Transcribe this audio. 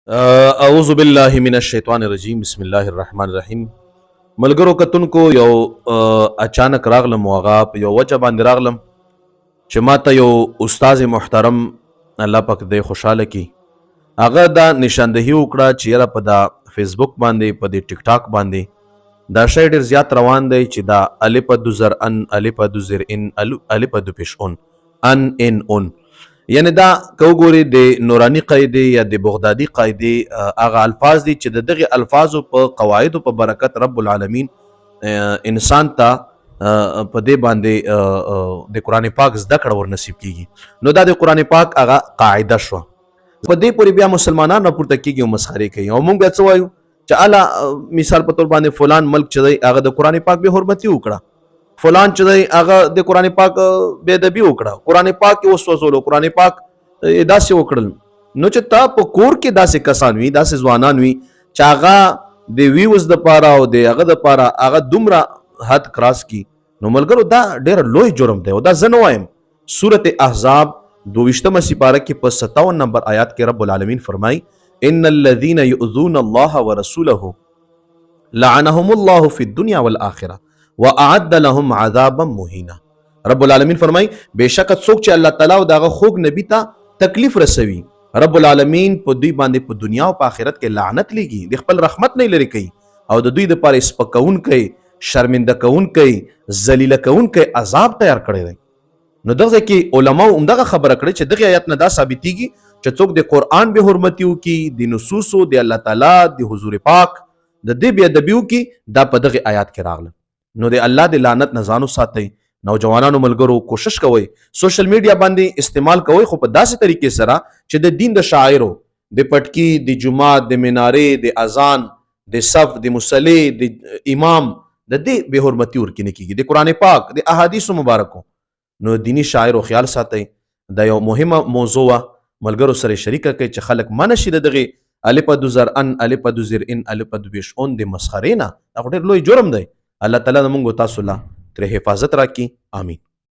اعوذ بالله من الشیطان الرجیم بسم الله الرحمن الرحیم. ملګرو کتونکو یو اچانک راغلم او هغه په یو وجه باندې راغلم چې ماته یو استاد محترم الله پاک دې خوشاله کی هغه دا نشاندهی وکړه چې یاره په دا فیسبوک باندې په دې ټیک ټاک باندې دا شی ډېر زیات روان دی چې دا الف دو زر ان الف دو زر ان الف دو پیش اون ان ان اون، یعنی دا که وګورئ د نوراني قاعدې یا د بغدادي قاعدې هغه الفاظ دي چې د دغه الفاظو په قواعدو په برکت رب العالمین انسان ته په دې باندې د قرآن پاک زده کړه ور نصیب کیږي. نو دا د قرآن پاک هغه قاعده شوه. په دې پورې بیا مسلمانان راپورته کیږي او مسخرې کوي او موږ بیا څه وایو چې اله مثال په تور باندې فلان ملک چې دی هغه د قرآن پاک بې حرمتي وکړه، فلان چې دی هغه د قرآن پاک بې ادبي وکړه، قرآن پاک یې وسوځولو، قرآن پاک داسې وکړل. نو چې تا په کور کې داسې کسان وي، داسې ځوانان وي چې هغه د ویوز دپاره او د هغه دپاره هغه دومره حد کراس کی، نو ملګرو دا ډېر لوی جرم دی او دا زه نه وایم. سورت احزاب 22 سپاره کې په 57 نمبر آیات کې رب العالمین فرمای ان الذين يؤذون الله ورسوله لعنهم الله في الدنيا والآخرة وأعد لهم عذابا مهینا. رب العالمین فرمای بشک څوک چې الله تعالی او دغه خوږ نبی ته تکلیف رسوي، رب العالمین په دوی باندې په دنیا او په آخرت کې لعنت لګي، د خپل رحمت نه لري کوي او د دوی لپاره سپکون کوي، شرمنده کون کوي، ذلیل کون کوي، عذاب تیار کړی دی. نو دغه کې علماء همدغه خبره کړې چې دغه آیت نه دا ثابتېږي چې څوک د قرآن به حرمتي وکړي، د نصوصو د الله تعالی د حضور پاک د دې بې ادبي وکړي، دا په دغه آیات کې راغله. نو د الله د لعنت نه ځان وساتئ. نوجوانانو ملګرو کوشش کوئ سوشل میډیا باندې استعمال کوئ، خو په داسې طریقې سره چې د دین د شاعرو د پټکي د جمعات د منارې د اذان د صف د مصلي د امام د دې بې حرمتي ورکې نه کیږي، د قرآن پاک د احادیثو مبارکو. نو دینی شاعرو خیال ساتئ. دا یو مهمه موضوع ملګرو سره شریکه کوي چې خلک منع شي د دغه الف دو زر ان الف دو زر ان الف دو پیش اون د مسخرې نه. دا ډېر لوی جرم دی. الله تعالی موږ تاسو له تر حفاظت راکړي. آمین.